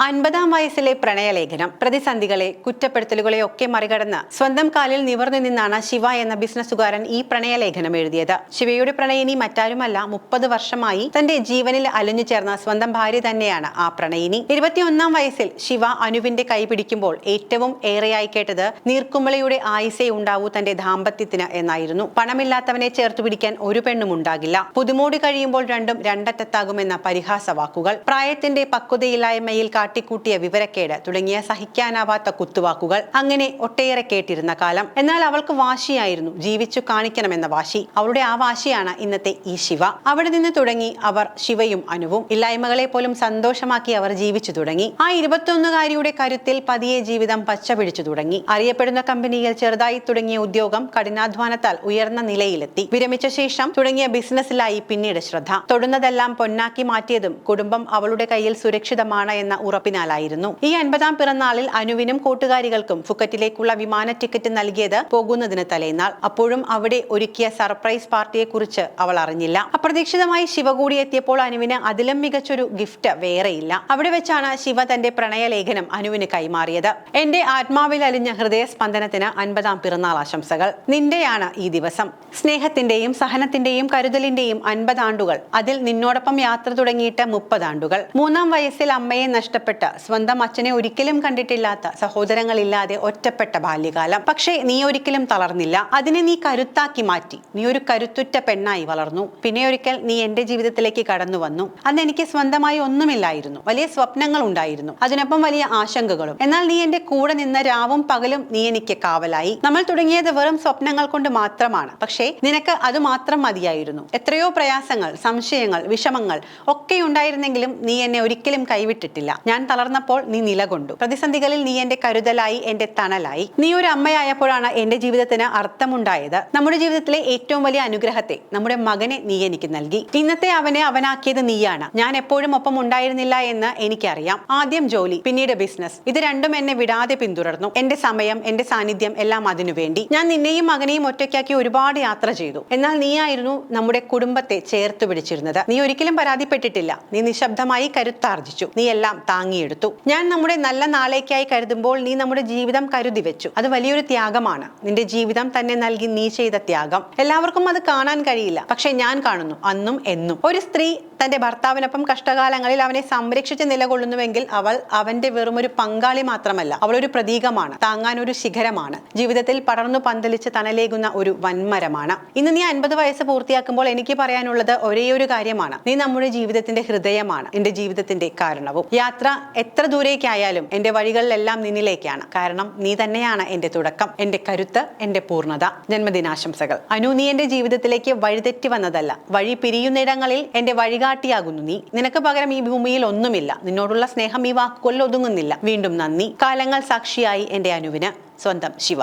50-ാം വയസ്സിലെ പ്രണയലേഖനം. പ്രതിസന്ധികളെ, കുറ്റപ്പെടുത്തലുകളെ ഒക്കെ മറികടന്ന് സ്വന്തം കാലിൽ നിവർന്നു നിന്നാണ് ശിവ എന്ന ബിസിനസ്സുകാരൻ ഈ പ്രണയലേഖനം എഴുതിയത്. ശിവയുടെ പ്രണയിനി മറ്റാരുമല്ല, 30 വർഷമായി തന്റെ ജീവനിൽ അലിഞ്ഞു ചേർന്ന സ്വന്തം ഭാര്യ തന്നെയാണ് ആ പ്രണയിനി. 21-ാം വയസ്സിൽ ശിവ അനുവിന്റെ കൈ പിടിക്കുമ്പോൾ ഏറ്റവും ഏറെയായി കേട്ടത് നീർക്കുമ്പളയുടെ ആയുസേ ഉണ്ടാവൂ തന്റെ ദാമ്പത്യത്തിന് എന്നായിരുന്നു. പണമില്ലാത്തവനെ ചേർത്തു പിടിക്കാൻ ഒരു പെണ്ണും ഉണ്ടാകില്ല, പുതുമോടി കഴിയുമ്പോൾ രണ്ടും രണ്ടറ്റത്താകുമെന്ന പരിഹാസ വാക്കുകൾ, പ്രായത്തിന്റെ പക്വതയില്ലായ്മയിൽ കാട്ടിക്കൂട്ടിയ വിവരക്കേട് തുടങ്ങിയ സഹിക്കാനാവാത്ത കുത്തുവാക്കുകൾ, അങ്ങനെ ഒട്ടേറെ കേട്ടിരുന്ന കാലം. എന്നാൽ അവൾക്ക് വാശിയായിരുന്നു, ജീവിച്ചു കാണിക്കണമെന്ന വാശി. അവളുടെ ആ വാശിയാണ് ഇന്നത്തെ ഈ ശിവ. അവിടെ നിന്ന് തുടങ്ങി അവർ ശിവയും അനുവും. ഇല്ലായ്മകളെ പോലും സന്തോഷമാക്കി അവർ ജീവിച്ചു തുടങ്ങി. ആ 21-കാരിയുടെ കരുത്തിൽ പതിയെ ജീവിതം പച്ച പിടിച്ചു തുടങ്ങി. അറിയപ്പെടുന്ന കമ്പനിയിൽ ചെറുതായി തുടങ്ങിയ ഉദ്യോഗം കഠിനാധ്വാനത്താൽ ഉയർന്ന നിലയിലെത്തി. വിരമിച്ച ശേഷം തുടങ്ങിയ ബിസിനസ്സിലായി പിന്നീട് ശ്രദ്ധ. തൊടുന്നതെല്ലാം പൊന്നാക്കി മാറ്റിയതും കുടുംബം അവളുടെ കയ്യിൽ സുരക്ഷിതമാണ് എന്ന ഉറപ്പിനാലായിരുന്നു. ഈ 50-ാം പിറന്നാളിൽ അനുവിനും കൂട്ടുകാരികൾക്കും ഫുക്കറ്റിലേക്കുള്ള വിമാന ടിക്കറ്റ് നൽകിയത് പോകുന്നതിന് തലേന്നാൾ. അപ്പോഴും അവിടെ ഒരുക്കിയ സർപ്രൈസ് പാർട്ടിയെ കുറിച്ച് അവൾ അറിഞ്ഞില്ല. അപ്രതീക്ഷിതമായി ശിവ കൂടി എത്തിയപ്പോൾ അനുവിന് അതിലും മികച്ചൊരു ഗിഫ്റ്റ് വേറെയില്ല. അവിടെ വെച്ചാണ് ശിവ തന്റെ പ്രണയലേഖനം അനുവിന് കൈമാറിയത്. എന്റെ ആത്മാവിൽ അലിഞ്ഞ ഹൃദയസ്പന്ദനത്തിന് 50-ാം പിറന്നാൾ ആശംസകൾ. നിന്റെയാണ് ഈ ദിവസം. സ്നേഹത്തിന്റെയും സഹനത്തിന്റെയും കരുതലിന്റെയും 50 ആണ്ടുകൾ. അതിൽ നിന്നോടൊപ്പം യാത്ര തുടങ്ങിയിട്ട് 30 ആണ്ടുകൾ. 3-ാം വയസ്സിൽ അമ്മയെ നഷ്ടപ്പെട്ട, സ്വന്തം അച്ഛനെ ഒരിക്കലും കണ്ടിട്ടില്ലാത്ത, സഹോദരങ്ങളില്ലാതെ ഒറ്റപ്പെട്ട ബാല്യകാലം. പക്ഷേ നീ ഒരിക്കലും തളർന്നില്ല. അതിനെ നീ കരുത്താക്കി മാറ്റി. നീ ഒരു കരുത്തുറ്റ പെണ്ണായി വളർന്നു. പിന്നെ ഒരിക്കൽ നീ എന്റെ ജീവിതത്തിലേക്ക് കടന്നു വന്നു. അന്ന് എനിക്ക് സ്വന്തമായി ഒന്നുമില്ലായിരുന്നു. വലിയ സ്വപ്നങ്ങൾ ഉണ്ടായിരുന്നു, അതിനൊപ്പം വലിയ ആശങ്കകളും. എന്നാൽ നീ എന്റെ കൂടെ നിന്ന രാവും പകലും നീ എനിക്ക് കാവലായി. നമ്മൾ തുടങ്ങിയത് വെറും സ്വപ്നങ്ങൾ കൊണ്ട് മാത്രമാണ്. പക്ഷേ നിനക്ക് അത് മാത്രം മതിയായിരുന്നു. എത്രയോ പ്രയാസങ്ങൾ, സംശയങ്ങൾ, വിഷമങ്ങൾ ഒക്കെ ഉണ്ടായിരുന്നെങ്കിലും നീ എന്നെ ഒരിക്കലും കൈവിട്ടിട്ടില്ല. ഞാൻ തളർന്നപ്പോൾ നീ നിലകൊണ്ടു. പ്രതിസന്ധികളിൽ നീ എന്റെ കരുതലായി, എന്റെ തണലായി. നീ ഒരു അമ്മയായപ്പോഴാണ് എന്റെ ജീവിതത്തിന് അർത്ഥമുണ്ടായത്. നമ്മുടെ ജീവിതത്തിലെ ഏറ്റവും വലിയ അനുഗ്രഹത്തെ, നമ്മുടെ മകനെ നീ എനിക്ക് നൽകി. ഇന്നത്തെ അവനെ അവനാക്കിയത് നീയാണ്. ഞാൻ എപ്പോഴും ഒപ്പം ഉണ്ടായിരുന്നില്ല എന്ന് എനിക്കറിയാം. ആദ്യം ജോലി, പിന്നീട് ബിസിനസ്. ഇത് രണ്ടും എന്നെ വിടാതെ പിന്തുടർന്നു. എന്റെ സമയം, എന്റെ സാന്നിധ്യം എല്ലാം അതിനു വേണ്ടി. ഞാൻ നിന്നെയും മകനെയും ഒറ്റയ്ക്കാക്കി ഒരുപാട് യാത്ര ചെയ്തു. എന്നാൽ നീയായിരുന്നു നമ്മുടെ കുടുംബത്തെ ചേർത്ത് പിടിച്ചിരുന്നത്. നീ ഒരിക്കലും പരാതിപ്പെട്ടിട്ടില്ല. നീ നിശബ്ദമായി കരുത്താർജിച്ചു. നീ എല്ലാം താങ്ങിയെടുത്തു. ഞാൻ നമ്മുടെ നല്ല നാളേക്കായി കരുതുമ്പോൾ നീ നമ്മുടെ ജീവിതം കരുതി വെച്ചു. അത് വലിയൊരു ത്യാഗമാണ്. നിന്റെ ജീവിതം തന്നെ നൽകി നീ ചെയ്ത ത്യാഗം എല്ലാവർക്കും അത് കാണാൻ കഴിയില്ല. പക്ഷെ ഞാൻ കാണുന്നു, അന്നും എന്നും. ഒരു സ്ത്രീ തന്റെ ഭർത്താവിനൊപ്പം കഷ്ടകാലങ്ങളിൽ അവനെ സംരക്ഷിച്ച് നിലകൊള്ളുന്നുവെങ്കിൽ അവൾ അവന്റെ വെറും ഒരു പങ്കാളി മാത്രമല്ല, അവൾ ഒരു പ്രതീകമാണ്, താങ്ങാൻ ഒരു ശിഖരമാണ്, ജീവിതത്തിൽ പടർന്നു പന്തലിച്ച് തണലേകുന്ന ഒരു വൻമരമാണ്. ഇന്ന് നീ 50 വയസ്സ് പൂർത്തിയാക്കുമ്പോൾ എനിക്ക് പറയാനുള്ളത് ഒരേ ഒരു കാര്യമാണ്. നീ നമ്മുടെ ജീവിതത്തിന്റെ ഹൃദയമാണ്, എന്റെ ജീവിതത്തിന്റെ കാരണവും. യാത്ര എത്ര ദൂരേക്കായാലും എന്റെ വഴികളിലെല്ലാം നിന്നിലേക്കാണ്. കാരണം നീ തന്നെയാണ് എന്റെ തുടക്കം, എന്റെ കരുത്ത്, എന്റെ പൂർണ്ണത. ജന്മദിനാശംസകൾ അനു. നീ എന്റെ ജീവിതത്തിലേക്ക് വഴിതെറ്റി വന്നതല്ല, വഴി പിരിയുന്നിടങ്ങളിൽ എന്റെ വഴികാട്ടിയാകുന്നു നീ. നിനക്ക് പകരം ഈ ഭൂമിയിൽ ഒന്നുമില്ല. നിന്നോടുള്ള സ്നേഹം ഈ വാക്കുകളിൽ ഒതുങ്ങുന്നില്ല. വീണ്ടും നന്ദി. കാലങ്ങൾ സാക്ഷിയായി എന്റെ അനുവിന്. സ്വന്തം ശിവ.